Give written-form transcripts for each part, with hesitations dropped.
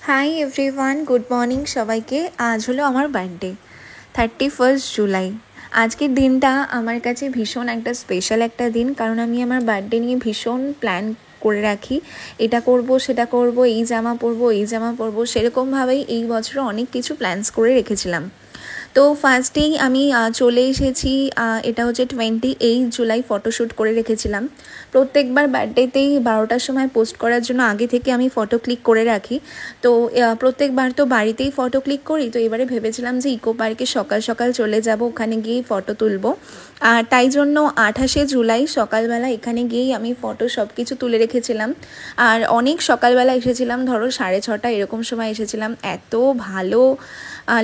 Hi everyone, good morning সবাইকে। আজ হলো আমার বার্থডে, 31 জুলাই। আজকের দিনটা আমার কাছে ভীষণ একটা স্পেশাল একটা দিন, কারণ আমি আমার বার্থডে নিয়ে ভীষণ প্ল্যান করে রাখি। এটা করব, সেটা করব, এই জামা পরবো, এই জামা পরবো, সেরকমভাবেই এই বছর অনেক কিছু প্ল্যানস করে রেখেছিলাম। তো ফার্স্টেই আমি চলে এসেছি, এটা হচ্ছে 28 জুলাই ফটোশ্যুট করে রেখেছিলাম। প্রত্যেকবার বার্থডেতেই 12টার সময় পোস্ট করার জন্য আগে থেকে আমি ফটো ক্লিক করে রাখি। তো প্রত্যেকবার তো বাড়িতেই ফটো ক্লিক করি, তো এবারে ভেবেছিলাম যে ইকো পার্কে সকাল সকাল চলে যাব, ওখানে গিয়েই ফটো তুলবো। আর তাই জন্য 28শে জুলাই সকালবেলা এখানে গিয়েই আমি ফটো সব কিছু তুলে রেখেছিলাম। আর অনেক সকালবেলা এসেছিলাম, ধরো 6:30 এরকম সময় এসেছিলাম। এত ভালো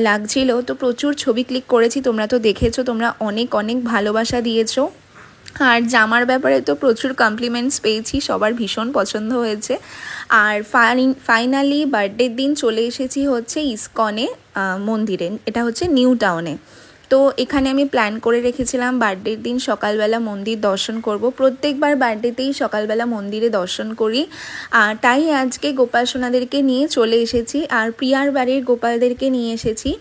লাগছিল, তো প্রচুর ছবি ক্লিক করেছি। তোমরা তো দেখেছো, তোমরা অনেক অনেক ভালোবাসা দিয়েছো। আর জামার ব্যাপারে তো প্রচুর কমপ্লিমেন্টস পেয়েছি, সবার ভীষণ পছন্দ হয়েছে। আর ফাইনালি বার্থডের দিন চলে এসেছি হচ্ছে ইসকনে মন্দিরে, এটা হচ্ছে নিউ টাউনে। তো এখানে আমি প্ল্যান করে রেখেছিলাম বার্থডের দিন সকালবেলা মন্দির দর্শন করব। প্রত্যেকবার বার্থডেতেই সকালবেলা মন্দিরে দর্শন করি। আর তাই আজকে গোপাল সোনাদেরকে নিয়ে চলে এসেছি, আর প্রিয়ার বাড়ির গোপালদেরকে নিয়ে এসেছি।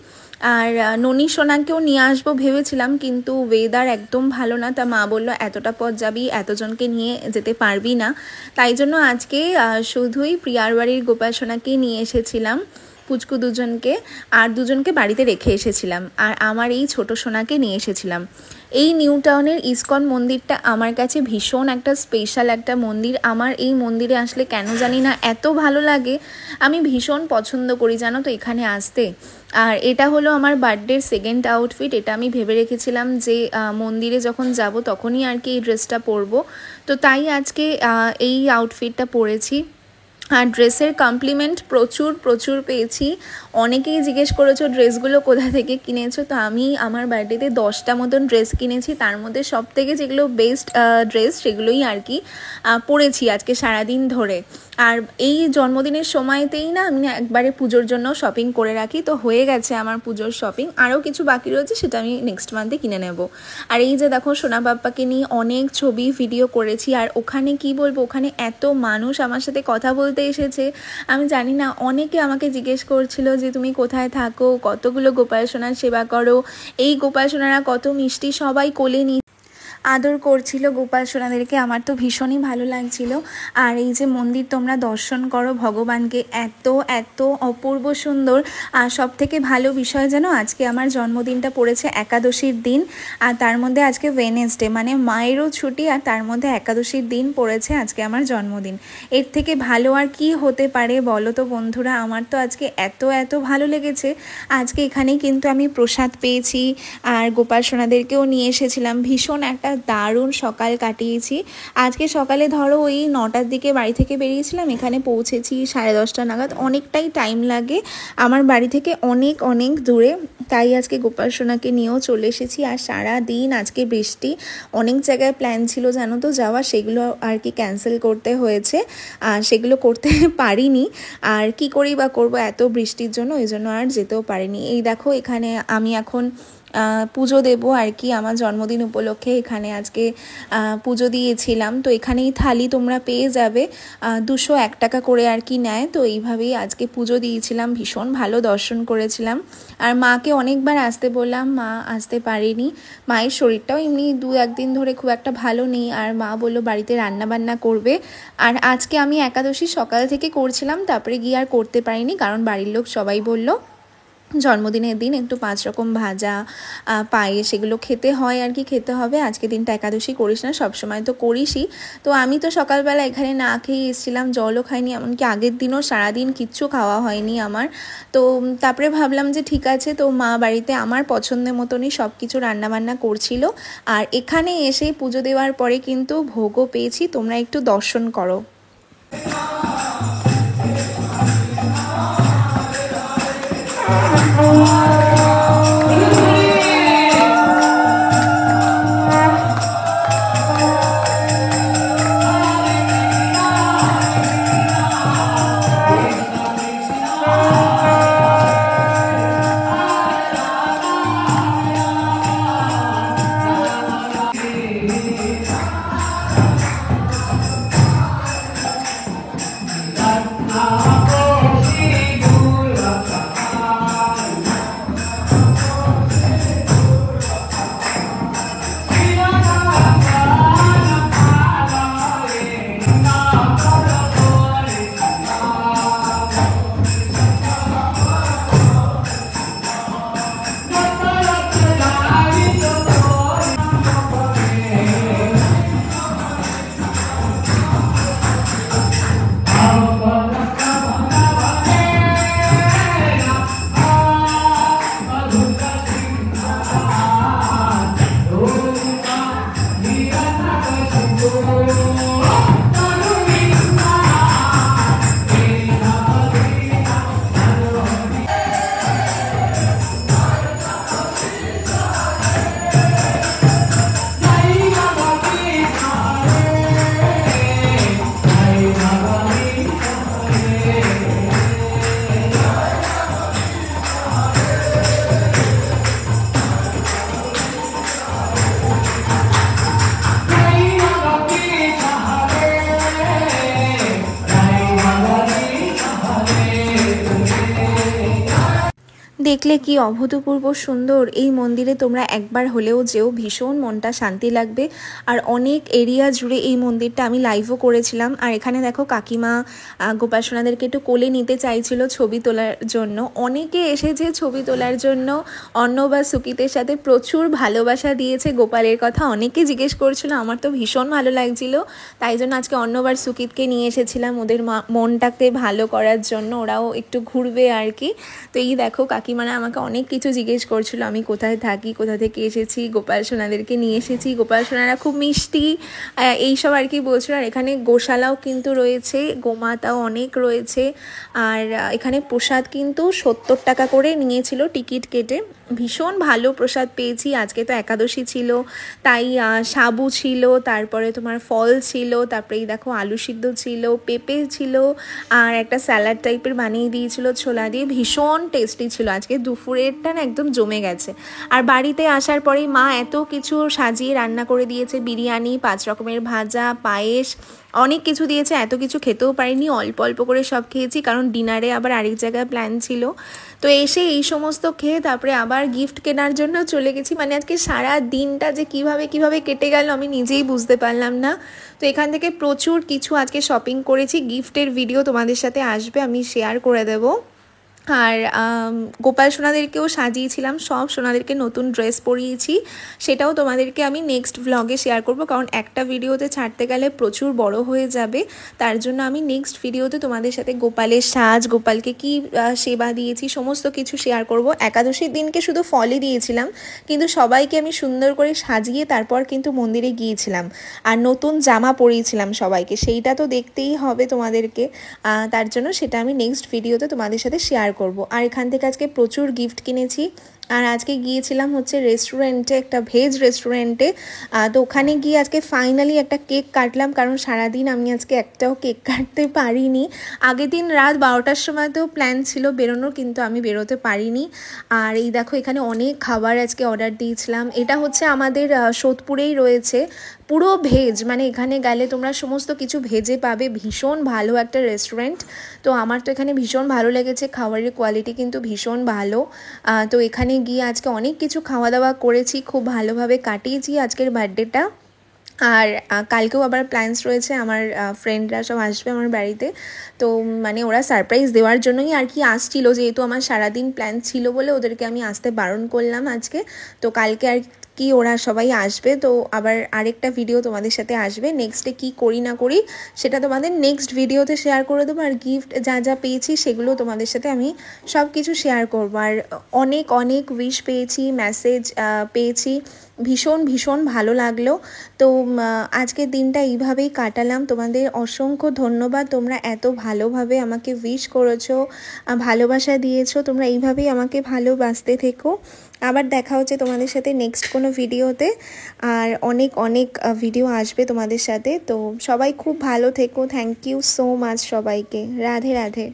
আর ননী সোনাকেও নিয়ে আসবো ভেবেছিলাম, কিন্তু ওয়েদার একদম ভালো না। তা মা বললো এতটা পথ যাবি, এতজনকে নিয়ে যেতে পারবি না। তাই জন্য আজকে শুধুই প্রিয়ার বাড়ির গোপাল সোনাকেই নিয়ে এসেছিলাম, পুচকু দুজনকে, আর দুজনকে বাড়িতে রেখে এসেছিলাম। আর আমার এই ছোট সোনাকে নিয়ে এসেছিলাম। এই নিউ টাউনের ইসকন মন্দিরটা আমার কাছে ভীষণ একটা স্পেশাল একটা মন্দির। আমার এই মন্দিরে আসলে কেন জানি না এত ভালো লাগে, আমি ভীষণ পছন্দ করি জানো তো এখানে আসতে। আর এটা হলো আমার বার্থডের সেকেন্ড আউটফিট। এটা আমি ভেবে রেখেছিলাম যে মন্দিরে যখন যাব তখনই আর কি এই ড্রেসটা পরবো। তো তাই আজকে এই আউটফিটটা পরেছি। আর ড্রেসের কমপ্লিমেন্ট প্রচুর প্রচুর পেয়েছি। অনেকেই জিজ্ঞেস করেছো ড্রেসগুলো কোথা থেকে কিনেছো। তো আমি আমার বার্থডেতে 10টা মতন ড্রেস কিনেছি, তার মধ্যে সব থেকে যেগুলো বেস্ট ড্রেস সেগুলোই আর কি পরেছি আজকে সারাদিন ধরে। আর এই জন্মদিনের সময়তেই না আমি একবারে পুজোর জন্য শপিং করে রাখি। তো হয়ে গেছে আমার পুজোর শপিং, আরও কিছু বাকি রয়েছে, সেটা আমি নেক্সট মান্থে কিনে নেব। আর এই যে দেখো সোনা পাপ্পাকে নিয়ে অনেক ছবি ভিডিও করেছি। আর ওখানে কি বলবো, ওখানে এত মানুষ আমার সাথে কথা বলতে এসেছে। আমি জানি না, অনেকে আমাকে জিজ্ঞেস করছিল যে তুমি কোথায় থাকো, কতগুলো গোপাল সোনার সেবা করো, এই গোপাল সোনারা কত মিষ্টি, সবাই কোলে নিয়ে আদর করছিল গোপাল সোনাদেরকে। আমার তো ভীষণই ভালো লাগছিল। আর এই যে মন্দির তোমরা দর্শন করো ভগবানকে, এত এত অপূর্ব সুন্দর। আর সব থেকে ভালো বিষয় যেন আজকে আমার জন্মদিনটা পড়েছে একাদশীর দিন। আর তার মধ্যে আজকে ওয়েডনেসডে, মানে মায়েরও ছুটি, আর তার মধ্যে একাদশীর দিন পড়েছে আজকে আমার জন্মদিন। এর থেকে ভালো আর কি হতে পারে বলো তো বন্ধুরা। আমার তো আজকে এত এত ভালো লেগেছে। আজকে এখানেই কিন্তু আমি প্রসাদ পেয়েছি, আর গোপাল সোনাদেরকেও নিয়ে এসেছিলাম। ভীষণ একটা দারুণ সকাল কাটিয়েছি। আজকে সকালে ধরো ওই 9টার দিকে বাড়ি থেকে বেরিয়েছিলাম, এখানে পৌঁছেছি 10:30 নাগাদ। অনেকটাই টাইম লাগে, আমার বাড়ি থেকে অনেক অনেক দূরে। তাই আজকে গোপাল সোনাকে নিয়েও চলে এসেছি। আর সারা দিন আজকে বৃষ্টি, অনেক জায়গায় প্ল্যান ছিল জানো তো যাওয়া, সেগুলো আর কি ক্যান্সেল করতে হয়েছে, আর সেগুলো করতে পারিনি। আর কি করি বা করবো, এত বৃষ্টির জন্য, ওই জন্য আর যেতেও পারিনি। এই দেখো এখানে আমি এখন পুজো দেবো আর কি, আমার জন্মদিন উপলক্ষে এখানে আজকে পুজো দিয়েছিলাম। তো এখানেই থালি তোমরা পেয়ে যাবে, 201 টাকা করে আর কি নেয়। তো এইভাবেই আজকে পুজো দিয়েছিলাম, ভীষণ ভালো দর্শন করেছিলাম। আর মাকে অনেকবার আসতে বললাম, মা আসতে পারেনি। মায়ের শরীরটাও এমনি 2-1 দিন ধরে খুব একটা ভালো নেই, আর মা বললো বাড়িতে রান্না বান্না করবে। আর আজকে আমি একাদশী সকাল থেকে করছিলাম, তারপরে গিয়ে আর করতে পারিনি, কারণ বাড়ির লোক সবাই বললো জন্মদিনের দিন একটু 5 রকম ভাজা, পায়েস, সেগুলো খেতে হয় আর কি, খেতে হবে। আজকে দিনটা একাদশী করিস না, সবসময় তো করিসই। তো আমি তো সকালবেলা এখানে না খেয়ে এসেছিলাম, জলও খাইনি, এমনকি আগের দিনও সারাদিন কিচ্ছু খাওয়া হয়নি আমার। তো তারপরে ভাবলাম যে ঠিক আছে, তো মা বাড়িতে আমার পছন্দের মতনই সব কিছু রান্নাবান্না করছিল। আর এখানে এসে পুজো দেওয়ার পরে কিন্তু ভোগও পেয়েছি, তোমরা একটু দর্শন করো। দেখলে কি অভূতপূর্ব সুন্দর। এই মন্দিরে তোমরা একবার হলেও যেও, ভীষণ মনটা শান্তি লাগবে। আর অনেক এরিয়া জুড়ে এই মন্দিরটা আমি লাইভও করেছিলাম। আর এখানে দেখো কাকিমা গোপাল সোনাদেরকে একটু কোলে নিতে চাইছিল ছবি তোলার জন্য। অনেকে এসেছে ছবি তোলার জন্য। অর্ণব আর সুকিতের সাথে প্রচুর ভালোবাসা দিয়েছে গোপালের কথা অনেকে জিজ্ঞেস করছিল, আমার তো ভীষণ ভালো লাগছিল। তাই জন্য আজকে অর্ণব আর সুকিতকে নিয়ে এসেছিলাম ওদের মনটাকে ভালো করার জন্য, ওরাও একটু ঘুরবে আর কি। তো এই দেখো কাকিমারা আমাকে অনেক কিছু জিজ্ঞেস করছিল, আমি কোথায় থাকি, কোথা থেকে এসেছি, গোপাল সোনাদেরকে নিয়ে এসেছি, গোপাল সোনারা খুব মিষ্টি, এইসব আর কি বলছিল। আর এখানে গোশালাও কিন্তু রয়েছে, গোমাতাও অনেক রয়েছে। আর এখানে প্রসাদ কিন্তু 70 টাকা করে নিয়েছিল টিকিট কেটে। ভীষণ ভালো প্রসাদ পেয়েছি। আজকে তো একাদশী ছিল, তাই সাবু ছিল, তারপরে তোমার ফল ছিল, তারপরে এই দেখো আলু সিদ্ধ ছিল, পেঁপে ছিল, আর একটা স্যালাড টাইপের বানিয়ে দিয়েছিল ছোলা দিয়ে। ভীষণ টেস্টি ছিল। আজকে দুপুরেরটা না একদম জমে গেছে। আর বাড়িতে আসার পরেই মা এত কিছু সাজিয়ে রান্না করে দিয়েছে, বিরিয়ানি, 5 রকমের ভাজা, পায়েস, অনেক কিছু দিয়েছে। এত কিছু খেতেও পারিনি, অল্প অল্প করে সব খেয়েছি, কারণ ডিনারে আবার আরেক জায়গায় প্ল্যান ছিল। তো এসে এই সমস্ত খেয়ে তারপরে আবার গিফট কেনার জন্য চলে গেছি। মানে আজকে সারা দিনটা যে কিভাবে কেটে গেল আমি নিজেই বুঝতে পারলাম না। তো এখান থেকে প্রচুর কিছু আজকে শপিং করেছি। গিফটের ভিডিও তোমাদের সাথে আসবে, আমি শেয়ার করে দেবো। আর গোপাল সোনাদেরকেও সাজিয়েছিলাম, সব সোনাদেরকে নতুন ড্রেস পরিয়েছি, সেটাও তোমাদেরকে আমি নেক্সট ভ্লগে শেয়ার করব, কারণ একটা ভিডিওতে ছাড়তে গেলে প্রচুর বড় হয়ে যাবে। তার জন্য আমি নেক্সট ভিডিওতে তোমাদের সাথে গোপালের সাজ, গোপালকে কি সেবা দিয়েছি, সমস্ত কিছু শেয়ার করব। একাদশীর দিনকে শুধু ফলই দিয়েছিলাম, কিন্তু সবাইকে আমি সুন্দর করে সাজিয়ে তারপর কিন্তু মন্দিরে গিয়েছিলাম। আর নতুন জামা পরিয়েছিলাম সবাইকে, সেইটা তো দেখতেই হবে তোমাদেরকে। তার জন্য সেটা আমি নেক্সট ভিডিওতে তোমাদের সাথে শেয়ার করব। আর এখান থেকে আজকে প্রচুর গিফট কিনেছি। আর আজকে গিয়েছিলাম হচ্ছে রেস্টুরেন্টে, একটা ভেজ রেস্টুরেন্টে। তো ওখানে গিয়ে আজকে ফাইনালি একটা কেক কাটলাম, কারণ সারাদিন আমি আজকে একটাও কেক কাটতে পারিনি। আগের দিন রাত 12টার সময়তেও প্ল্যান ছিল বেরোনোর, কিন্তু আমি বেরোতে পারিনি। আর এই দেখো এখানে অনেক খাবার আজকে অর্ডার দিয়েছিলাম। এটা হচ্ছে আমাদের সোদপুরেই রয়েছে, পুরো ভেজ, মানে এখানে গেলে তোমরা সমস্ত কিছু ভেজে পাবে। ভীষণ ভালো একটা রেস্টুরেন্ট। তো আমার তো এখানে ভীষণ ভালো লেগেছে, খাবারের কোয়ালিটি কিন্তু ভীষণ ভালো। তো এখানে গিয়ে আজকে অনেক কিছু খাওয়া দাওয়া করেছি, খুব ভালোভাবে কাটিয়েছি আজকের বার্থডেটা। আর কালকেও আবার প্ল্যান্স রয়েছে, আমার ফ্রেন্ডরা সব আসবে আমার বাড়িতে। তো মানে ওরা সারপ্রাইজ দেওয়ার জন্যই আর কি আসছিল, যেহেতু আমার সারাদিন প্ল্যান ছিল বলে ওদেরকে আমি আসতে বারণ করলাম আজকে। তো কালকে আর কি ওরা সবাই আসবে। তো আবার আরেকটা ভিডিও তোমাদের সাথে আসবে, নেক্সটে কি করি না করি সেটা তোমাদের নেক্সট ভিডিওতে শেয়ার করে দেবো। আর গিফট যা যা পেয়েছি সেগুলো তোমাদের সাথে আমি সব কিছু শেয়ার করবো। আর অনেক অনেক উইশ পেয়েছি, মেসেজ পেয়েছি, ভীষণ ভালো লাগলো। তো আজকের দিনটা এইভাবেই কাটালাম। তোমাদের অসংখ্য ধন্যবাদ, তোমরা এত ভালোভাবে আমাকে উইশ করেছো, ভালোবাসা দিয়েছো। তোমরা এইভাবেই আমাকে ভালোবাসতে থেকো। আবার দেখা হচ্ছে তোমাদের সাথে নেক্সট কোনো ভিডিওতে। আর অনেক অনেক ভিডিও আসবে তোমাদের সাথে। তো সবাই খুব ভালো থেকো। থ্যাংক ইউ সো মাচ সবাইকে। রাধে রাধে।